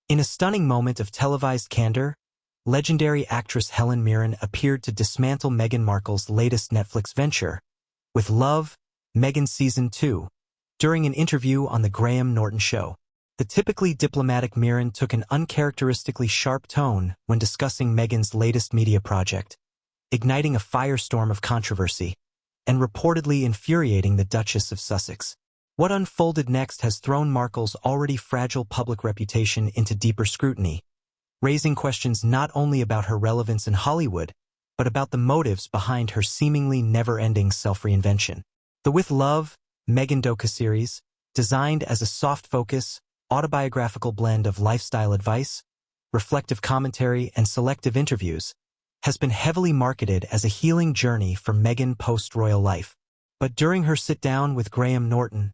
In a stunning moment of televised candor, legendary actress Helen Mirren appeared to dismantle Meghan Markle's latest Netflix venture, with Love, Meghan Season 2, during an interview on the Graham Norton Show. The typically diplomatic Mirren took an uncharacteristically sharp tone when discussing Meghan's latest media project, igniting a firestorm of controversy, and reportedly infuriating the Duchess of Sussex. What unfolded next has thrown Markle's already fragile public reputation into deeper scrutiny, raising questions not only about her relevance in Hollywood, but about the motives behind her seemingly never-ending self-reinvention. The With Love, Meghan docu-series, designed as a soft-focus, autobiographical blend of lifestyle advice, reflective commentary, and selective interviews, has been heavily marketed as a healing journey for Meghan post-royal life. But during her sit-down with Graham Norton,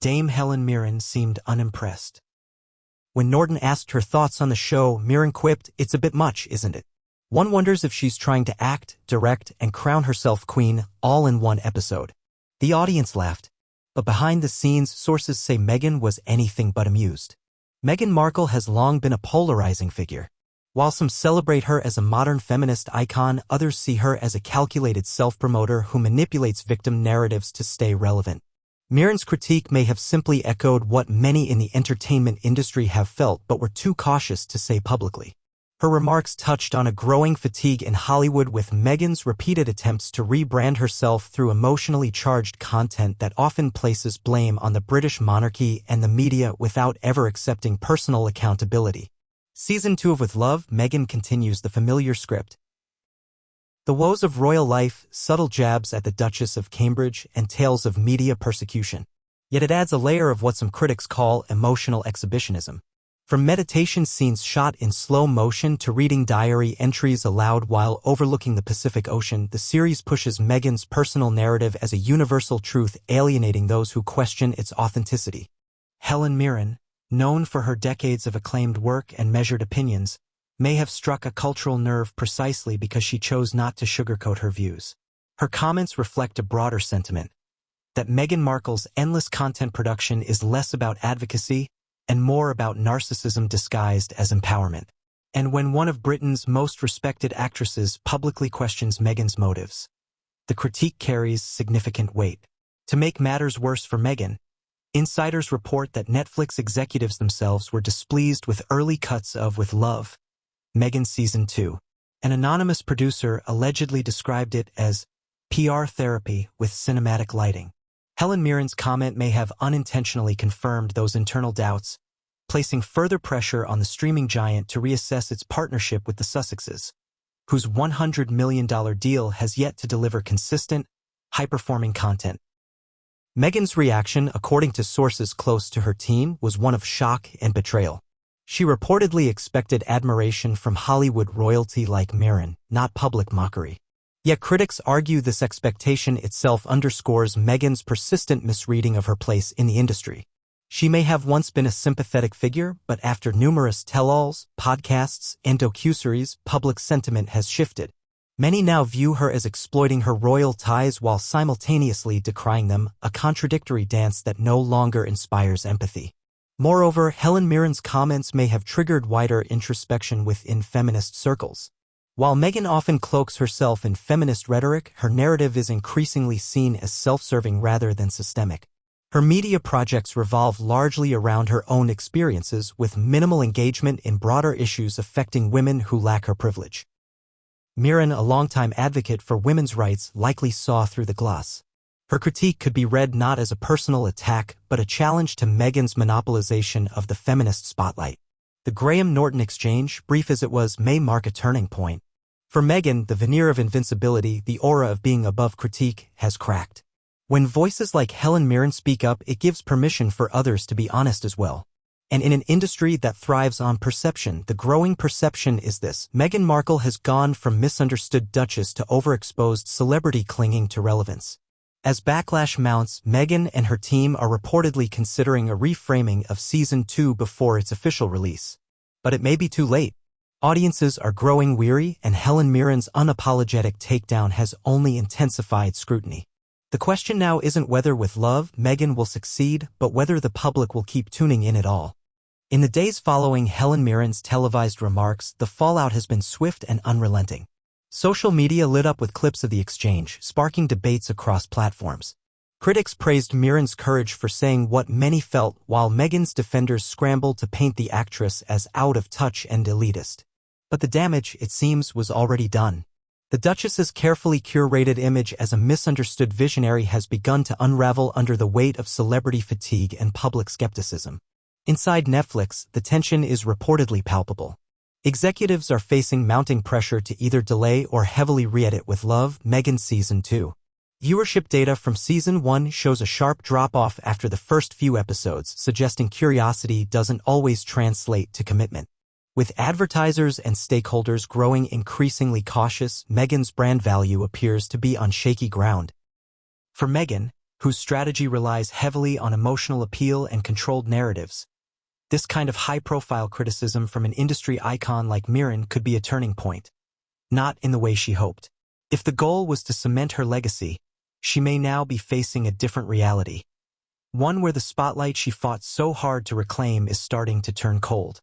Dame Helen Mirren seemed unimpressed. When Norton asked her thoughts on the show, Mirren quipped, "It's a bit much, isn't it?" One wonders if she's trying to act, direct, and crown herself queen all in one episode. The audience laughed, but behind the scenes, sources say Meghan was anything but amused. Meghan Markle has long been a polarizing figure. While some celebrate her as a modern feminist icon, others see her as a calculated self-promoter who manipulates victim narratives to stay relevant. Mirren's critique may have simply echoed what many in the entertainment industry have felt but were too cautious to say publicly. Her remarks touched on a growing fatigue in Hollywood, with Meghan's repeated attempts to rebrand herself through emotionally charged content that often places blame on the British monarchy and the media without ever accepting personal accountability. Season 2 of With Love, Meghan continues the familiar script. The woes of royal life, subtle jabs at the Duchess of Cambridge, and tales of media persecution. Yet it adds a layer of what some critics call emotional exhibitionism. From meditation scenes shot in slow motion to reading diary entries aloud while overlooking the Pacific Ocean, the series pushes Meghan's personal narrative as a universal truth, alienating those who question its authenticity. Helen Mirren, known for her decades of acclaimed work and measured opinions, may have struck a cultural nerve precisely because she chose not to sugarcoat her views. Her comments reflect a broader sentiment, that Meghan Markle's endless content production is less about advocacy and more about narcissism disguised as empowerment. And when one of Britain's most respected actresses publicly questions Meghan's motives, the critique carries significant weight. To make matters worse for Meghan, insiders report that Netflix executives themselves were displeased with early cuts of With Love, Meghan Season 2. An anonymous producer allegedly described it as PR therapy with cinematic lighting. Helen Mirren's comment may have unintentionally confirmed those internal doubts, placing further pressure on the streaming giant to reassess its partnership with the Sussexes, whose $100 million deal has yet to deliver consistent, high-performing content. Meghan's reaction, according to sources close to her team, was one of shock and betrayal. She reportedly expected admiration from Hollywood royalty like Mirren, not public mockery. Yet critics argue this expectation itself underscores Meghan's persistent misreading of her place in the industry. She may have once been a sympathetic figure, but after numerous tell-alls, podcasts, and docuseries, public sentiment has shifted. Many now view her as exploiting her royal ties while simultaneously decrying them, a contradictory dance that no longer inspires empathy. Moreover, Helen Mirren's comments may have triggered wider introspection within feminist circles. While Meghan often cloaks herself in feminist rhetoric, her narrative is increasingly seen as self-serving rather than systemic. Her media projects revolve largely around her own experiences, with minimal engagement in broader issues affecting women who lack her privilege. Mirren, a longtime advocate for women's rights, likely saw through the gloss. Her critique could be read not as a personal attack, but a challenge to Meghan's monopolization of the feminist spotlight. The Graham Norton exchange, brief as it was, may mark a turning point. For Meghan, the veneer of invincibility, the aura of being above critique, has cracked. When voices like Helen Mirren speak up, it gives permission for others to be honest as well. And in an industry that thrives on perception, the growing perception is this: Meghan Markle has gone from misunderstood duchess to overexposed celebrity clinging to relevance. As backlash mounts, Meghan and her team are reportedly considering a reframing of Season 2 before its official release. But it may be too late. Audiences are growing weary, and Helen Mirren's unapologetic takedown has only intensified scrutiny. The question now isn't whether With Love, Meghan will succeed, but whether the public will keep tuning in at all. In the days following Helen Mirren's televised remarks, the fallout has been swift and unrelenting. Social media lit up with clips of the exchange, sparking debates across platforms. Critics praised Mirren's courage for saying what many felt, while Meghan's defenders scrambled to paint the actress as out of touch and elitist. But the damage, it seems, was already done. The Duchess's carefully curated image as a misunderstood visionary has begun to unravel under the weight of celebrity fatigue and public skepticism. Inside Netflix, the tension is reportedly palpable. Executives are facing mounting pressure to either delay or heavily re-edit with Love, Meghan Season 2. Viewership data from Season 1 shows a sharp drop-off after the first few episodes, suggesting curiosity doesn't always translate to commitment. With advertisers and stakeholders growing increasingly cautious, Meghan's brand value appears to be on shaky ground. For Meghan, whose strategy relies heavily on emotional appeal and controlled narratives, this kind of high-profile criticism from an industry icon like Mirren could be a turning point. Not in the way she hoped. If the goal was to cement her legacy, she may now be facing a different reality. One where the spotlight she fought so hard to reclaim is starting to turn cold.